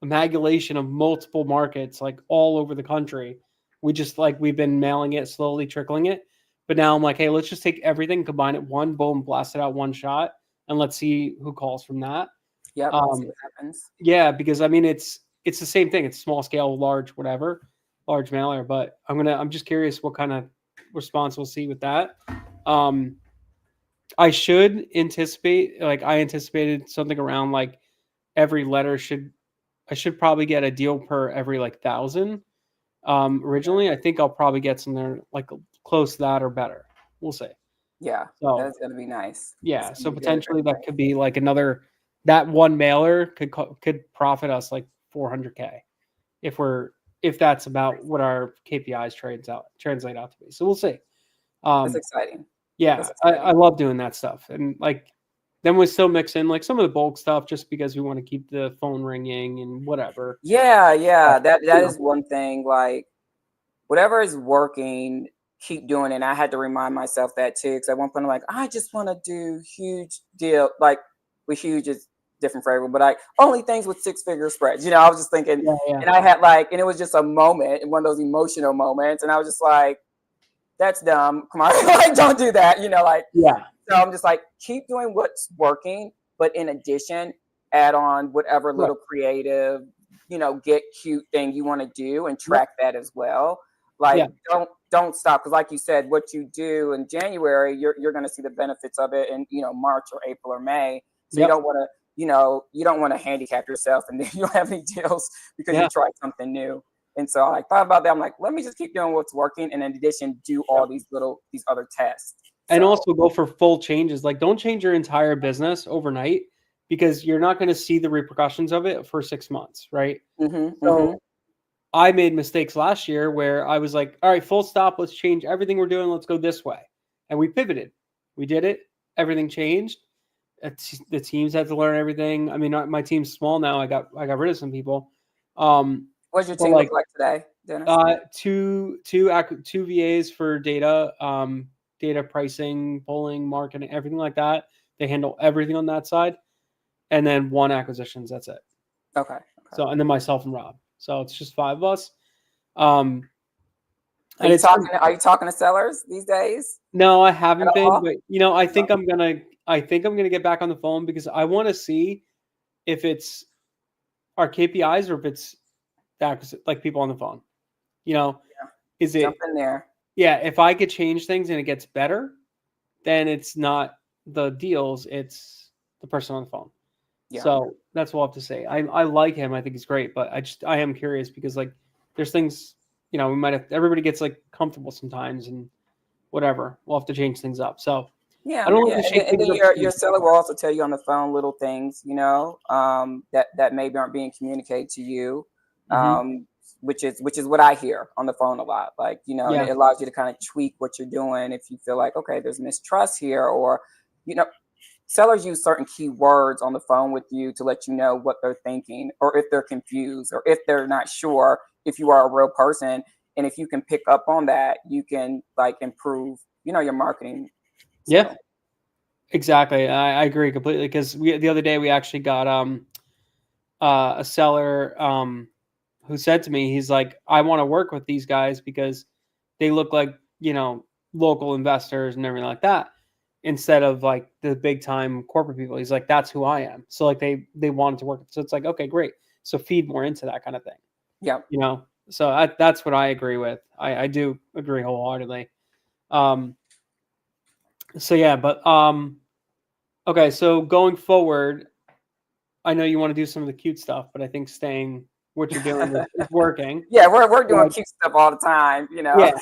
amalgamation of multiple markets, like all over the country. We've been mailing it, slowly trickling it. But now I'm like, hey, let's just take everything, combine it one, boom, blast it out one shot, and let's see who calls from that. Yep. See Um, what happens. yeah, because I mean, it's the same thing. It's small scale, large, whatever, large mailer. But I'm just curious what kind of response we'll see with that. Um, I should anticipate, like I anticipated something around like every letter I should probably get a deal per every like 1,000. Originally, I think I'll probably get something like close to that or better. We'll see. Yeah, So that's gonna be nice. It's yeah, gonna so be very, very potentially that nice. could be like that one mailer could profit us like 400K if that's about what our KPIs translate out to be. So we'll see. That's Um, exciting. yeah, That's I exciting. love doing that stuff, and like then we still mix in like some of the bulk stuff just because we want to keep the phone ringing and whatever. Yeah, But, yeah. That you know, is one thing. Like whatever is working, keep doing it. And I had to remind myself that too. Because at one point I'm like, I just want to do huge deal. Like with huge is different for everyone, but like only things with 6-figure spreads. I was just thinking, yeah, yeah, and I had like, and it was just a moment, and one of those emotional moments, and I was just like, that's dumb. Come on, like don't do that. Like yeah, so I'm just like, keep doing what's working, but in addition, add on whatever right, little creative, get cute thing you want to do and yep, track that as well. Like yeah, don't stop because like you said, what you do in January, you're gonna see the benefits of it in March or April or May. So you yep, don't want to, you don't want to handicap yourself and then you don't have any deals because you yeah, tried something new. And so I thought about that. I'm like, let me just keep doing what's working, and in addition, do all yep. these other tests. And So also go for full changes. Like, don't change your entire business overnight because you're not going to see the repercussions of it for 6 months, right? mm-hmm, mm-hmm. So I made mistakes last year where I was like, all right, full stop. Let's change everything we're doing. Let's go this way. And we pivoted. We did it. Everything changed. The teams had to learn everything. I mean, my team's small now. I got rid of some people. What does your But team look like like today, Dennis? two VAs for data, data pricing, polling, marketing, everything like that. They handle everything on that side, and then one acquisitions. That's it. Okay, okay. So, and then myself and Rob. So it's just 5 of us. Um, Are and you it's talking? Are you talking to sellers these days no, I at haven't been, all? but No. I think I'm gonna get back on the phone because I want to see if it's our KPIs or if it's like people on the phone. You know, Yeah. is Jump it in there. yeah? If I could change things and it gets better, then it's not the deals, it's the person on the phone. Yeah. So that's what I'll have to say. I like him. I think he's great, but I am curious because like there's things, we might have everybody gets like comfortable sometimes and whatever. We'll have to change things up. So I Yeah, don't yeah, like to and then, shake and things then up your too seller will also tell you on the phone little things, that maybe aren't being communicated to you, soon. which is what I hear on the phone a lot. Like, and Yeah. it allows you to kind of tweak what you're doing if you feel like, okay, there's mistrust here, or you know, sellers use certain keywords on the phone with you to let you know what they're thinking, or if they're confused, or if they're not sure if you are a real person. And if you can pick up on that, you can like improve, your marketing. Yeah. So. Exactly. I agree completely because the other day we actually got a seller who said to me, he's like, I want to work with these guys because they look like, local investors and everything like that instead of like the big time corporate people. He's like, that's who I am. So like they wanted to work. So it's like, okay, great. So feed more into that kind of thing, Yeah. So that's what I agree with. I do agree wholeheartedly. Um, so yeah, but okay. So going forward, I know you want to do some of the cute stuff, but I think staying what you're doing is working. Yeah, we're doing Like, cute stuff all the time, yeah. Yeah,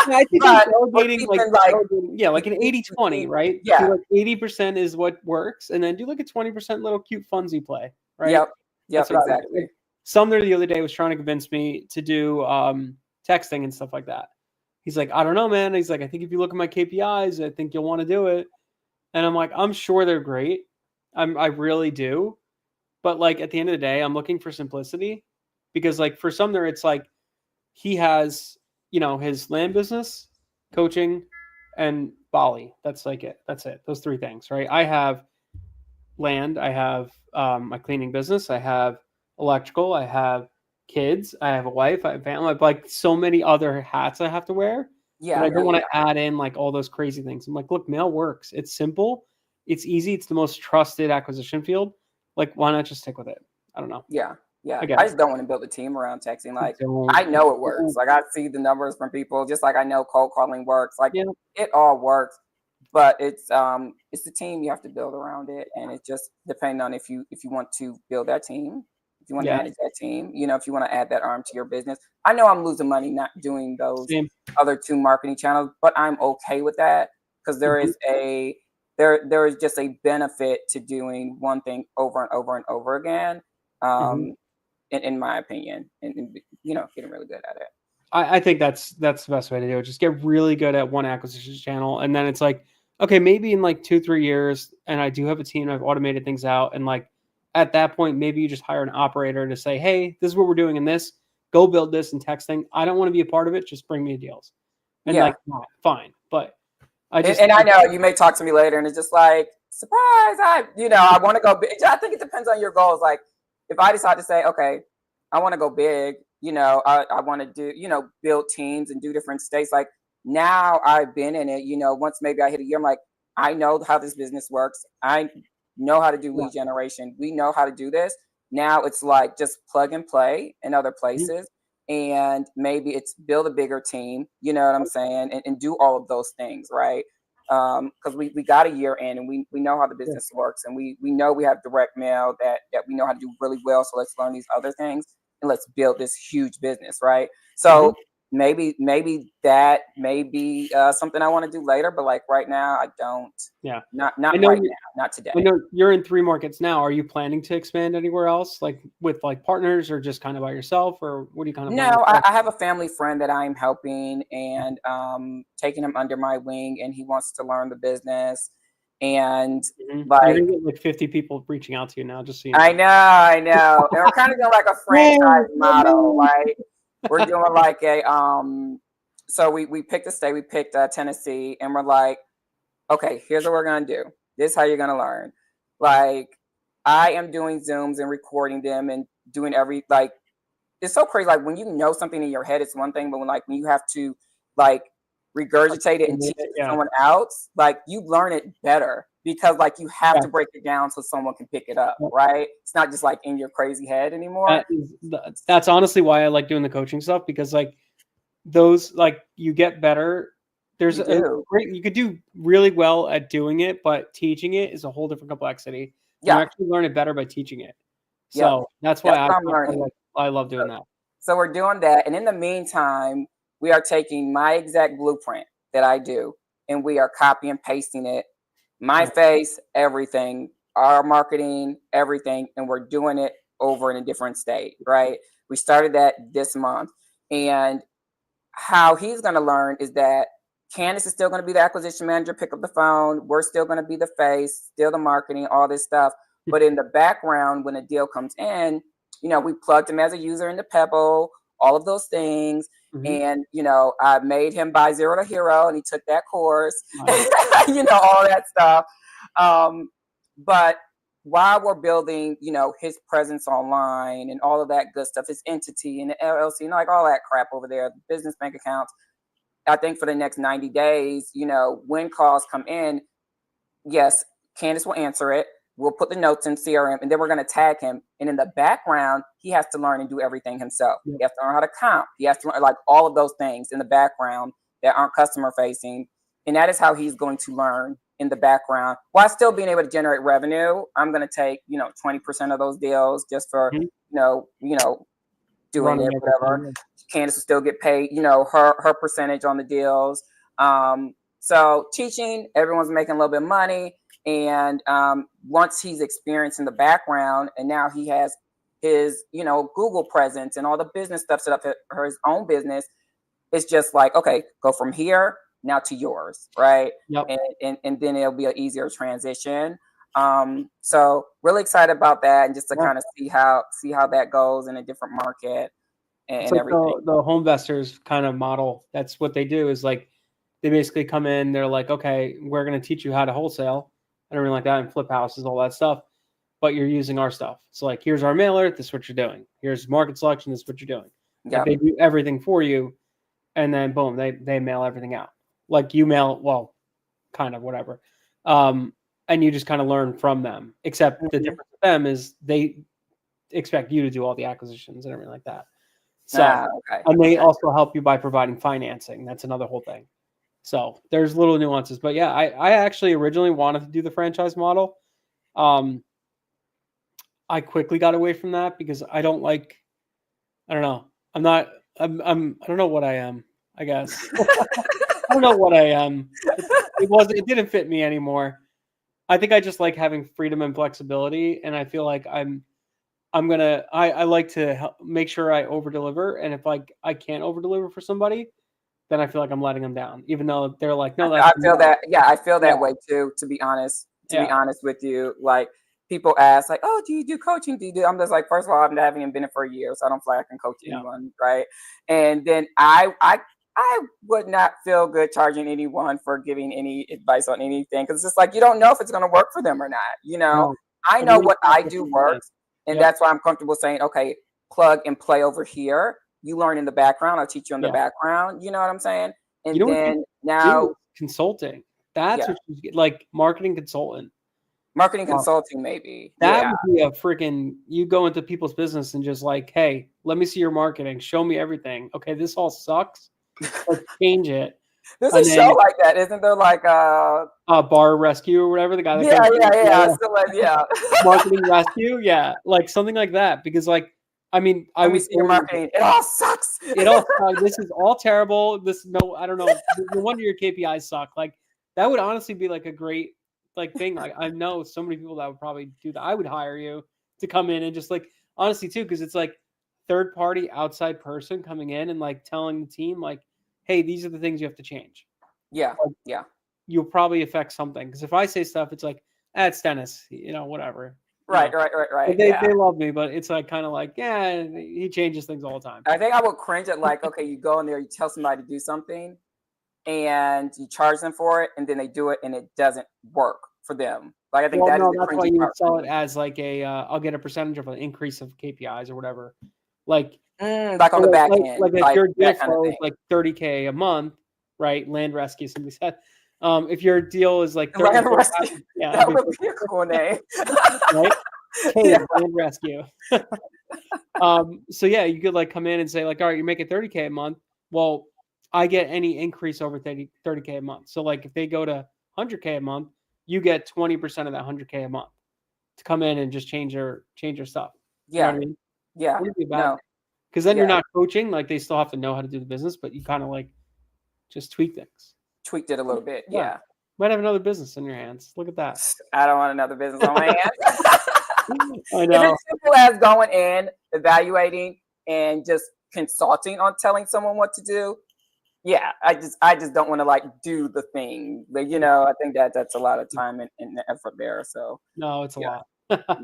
I think like but we're keeping like yeah, like an we 80-20, keep, right? Do yeah, like 80% is what works, and then do like a 20% little cute funsy play, right? yep, yep, That's what I would do. exactly. Like, Sumner the other day was trying to convince me to do texting and stuff like that. He's like, I don't know, man. He's like, I think if you look at my KPIs, I think you'll want to do it. And I'm like, I'm sure they're great. I really do. But like at the end of the day, I'm looking for simplicity because like for Sumner, it's like he has, his land business, coaching, and Bali. That's like it. That's it. Those three things, right? I have land. I have my cleaning business. I have electrical, I have kids, I have a wife, I have family, I have like so many other hats I have to wear that I don't want to add in like all those crazy things. I'm like, look, mail works. It's simple. It's easy. It's the most trusted acquisition field. Like, why not just stick with it? I don't know. Yeah. I I get just don't want to build a team around texting. Like, it. I know it works. Like, I see the numbers from people, just like I know cold calling works. Like, Yeah. it all works, but it's the team you have to build around it, and it just depends on if you want to build that team, if you want to Yeah. manage that team, if you want to add that arm to your business. I know I'm losing money not doing those Same. other 2 marketing channels, but I'm okay with that because there is there is just a benefit to doing one thing over and over and over again. In my opinion, and getting really good at it. I think that's the best way to do it. Just get really good at one acquisition channel, and then it's like, okay, maybe in like 2-3 years, and I do have a team, I've automated things out, and like at that point, maybe you just hire an operator to say, hey, this is what we're doing in this. Go build this and texting. I don't want to be a part of it. Just bring me deals, and like, fine. But I just and I know you may talk to me later, and it's just like surprise. I want to go big. I think it depends on your goals. Like if I decide to say, okay, I want to go big, I want to do, build teams and do different states. Like now I've been in it, once maybe I hit a year, I'm like, I know how this business works. I know how to do lead generation. We know how to do this. Now it's like just plug and play in other places. And maybe it's build a bigger team, you know what I'm saying? And do all of those things, right? Because we got a year in and we know how the business works, and we know we have direct mail that we know how to do really well. So let's learn these other things and let's build this huge business, right? So maybe that may be something I want to do later, but like right now I don't. Yeah. Not right now, not today. I know you're in 3 markets now. Are you planning to expand anywhere else, like with like partners, or just kind of by yourself, or what do you kind of? No, I have a family friend that I'm helping and taking him under my wing, and he wants to learn the business. And You're like, gonna get like 50 people reaching out to you now, just so you know. I know, and we're kind of doing like a franchise model, right? We're doing like a so we picked a state, we picked Tennessee, and we're like, okay, here's what we're gonna do. This is how you're gonna learn. Like, I am doing Zooms and recording them and doing it's so crazy. Like when you know something in your head, it's one thing, but when you have to like regurgitate it and teach it to someone else, like you learn it better because like you have to break it down so someone can pick it up, right? It's not just like in your crazy head anymore. That's honestly why I like doing the coaching stuff, because like those, like you get better. There's you could do really well at doing it, but teaching it is a whole different complexity. You actually learn it better by teaching it. So that's why I'm learning. I love doing that. So we're doing that. And in the meantime, we are taking my exact blueprint that I do, and we are copy and pasting it, my face, everything, our marketing, everything. And we're doing it over in a different state, right? We started that this month. And how he's going to learn is that Candace is still going to be the acquisition manager, pick up the phone. We're still going to be the face, still the marketing, all this stuff. But in the background, when a deal comes in, we plugged him as a user into Pebble, all of those things. And, I made him buy Zero to Hero, and he took that course, all that stuff. But while we're building, his presence online and all of that good stuff, his entity and the LLC, like all that crap over there, business bank accounts, I think for the next 90 days, when calls come in, yes, Candace will answer it. We'll put the notes in CRM, and then we're going to tag him. And in the background, he has to learn and do everything himself. He has to learn how to count. He has to learn like all of those things in the background that aren't customer facing. And that is how he's going to learn in the background while still being able to generate revenue. I'm going to take, 20% of those deals just for, doing it, whatever. Candace will still get paid, her percentage on the deals. So teaching, everyone's making a little bit of money. And once he's experienced in the background, and now he has his, Google presence and all the business stuff set up for his own business, it's just like, okay, go from here now to yours, right? And then it'll be an easier transition. So really excited about that, and just to kind of see how that goes in a different market and like everything. The home investors kind of model. That's what they do, is like they basically come in, they're like, okay, we're going to teach you how to wholesale and everything like that, and flip houses, all that stuff. but you're using our stuff. So like, here's our mailer. This is what you're doing. Here's market selection. This is what you're doing. Yeah. Like, they do everything for you, and then boom, they mail everything out. Like, you mail, well, kind of whatever. And you just kind of learn from them. Except the difference with them is they expect you to do all the acquisitions and everything like that. So, okay. And they also help you by providing financing. That's another whole thing. So there's little nuances, but yeah, I actually originally wanted to do the franchise model. I quickly got away from that because I don't know. I don't know what I am, I guess. I don't know what I am. It didn't fit me anymore. I think I just like having freedom and flexibility, and I feel like I like to make sure I over deliver, and if I can't over deliver for somebody, then I feel like I'm letting them down, even though they're like, no, that's I feel that. Yeah, I feel that way too. To be honest with you, like, people ask, like, "Oh, do you do coaching? Do you do?" I'm just like, first of all, I haven't even been in for a year, so I don't feel like I can coach anyone, right? And then I would not feel good charging anyone for giving any advice on anything, because it's just like, you don't know if it's going to work for them or not. You know, No. I know what I do works, and that's why I'm comfortable saying, okay, plug and play over here. You learn in the background. I'll teach you in the background. You know what I'm saying? And then now consulting. That's what you get, like marketing consultant. Marketing consulting, maybe. That would be a freaking, you go into people's business and just like, hey, let me see your marketing. Show me everything. Okay, this all sucks. Let's change it. There's a show like that, isn't there? Like Bar Rescue or whatever. The guy that Marketing Rescue. Yeah. Like something like that. Because like, I mean, let me see your marketing. It all sucks. It all sucks. This is all terrible. I don't know. No wonder your KPIs suck. Like, that would honestly be like a great like thing. Like, I know so many people that would probably do that. I would hire you to come in and just like, honestly too, because it's like third party outside person coming in and like telling the team like, hey, these are the things you have to change. Yeah. Like, you'll probably affect something. Because if I say stuff, it's like, it's Dennis, whatever. Right. They love me, but it's like kind of like, he changes things all the time. I think I would cringe at like, okay, you go in there, you tell somebody to do something, and you charge them for it, and then they do it, and it doesn't work for them. Like, I think that's why you would sell it as like I'll get a percentage of an increase of KPIs or whatever. Like, like on the back end, like if your deal flow is like $30K a month, right? Land Rescue, somebody said. If your deal is like Land Rescue, that would be a cool name, right? Hey, Land Rescue. So yeah, you could like come in and say like, all right, you're making $30K a month. Well, I get any increase over 30K a month. So like, if they go to 100K a month, you get 20% of that 100K a month to come in and just change your stuff. You know what I mean? Yeah. No. Because then you're not coaching. Like, they still have to know how to do the business, but you kind of like just tweak things. Tweaked it a little bit. Yeah. Might have another business in your hands. Look at that. I don't want another business on my hands. I know. If it's simple as going in, evaluating, and just consulting on telling someone what to do, I just don't want to like do the thing. Like, I think that's a lot of time and effort there. So no, it's a lot.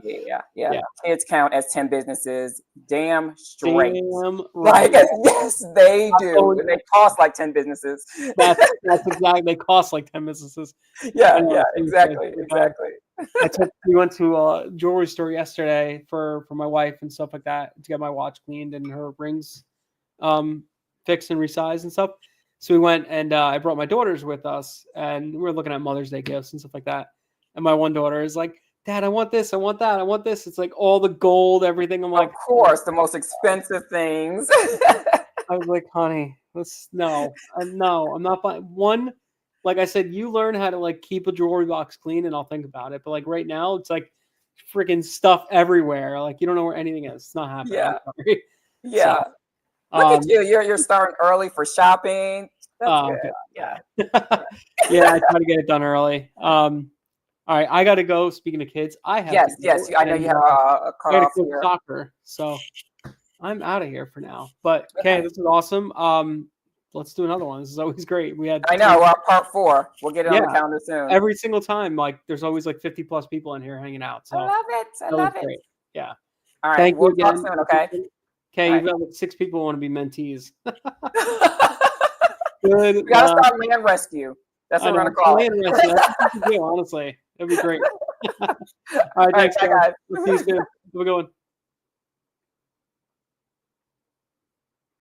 Yeah. Kids count as 10 businesses. Damn straight. Damn right. Like, yes, they do. And they cost like 10 businesses. That's exactly. They cost like 10 businesses. Yeah, exactly. We went to a jewelry store yesterday for my wife and stuff like that to get my watch cleaned and her rings fixed and resized and stuff. So we went and I brought my daughters with us, and we were looking at Mother's Day gifts and stuff like that. And my one daughter is like, Dad, I want this, I want that, I want this. It's like all the gold, everything. I'm like, of course, the most expensive things. I was like, honey, I'm not buying one. Like I said, you learn how to like keep a jewelry box clean and I'll think about it. But like right now, it's like freaking stuff everywhere. Like, you don't know where anything is. It's not happening. Yeah. So, look at you. You're starting early for shopping. That's good. Yeah. Yeah, I try to get it done early. All right, I got to go. Speaking of kids, I have yes. I know you have a cut off here. Soccer, so I'm out of here for now. But okay, this is awesome. Let's do another one. This is always great. I know. We're part 4. We'll get it on the calendar soon. Every single time, like there's always like 50 plus people in here hanging out. So I love it. I love it. Great. Yeah. All right. We'll talk soon. Okay. Okay. You've got like 6 people who want to be mentees. Good. We gotta start Land Rescue. That's what we're gonna call it. Land Rescue. That's what we do, honestly. That'd be great. All right, All right, thanks, bye guys. guys. We'll see you soon. Have a good one.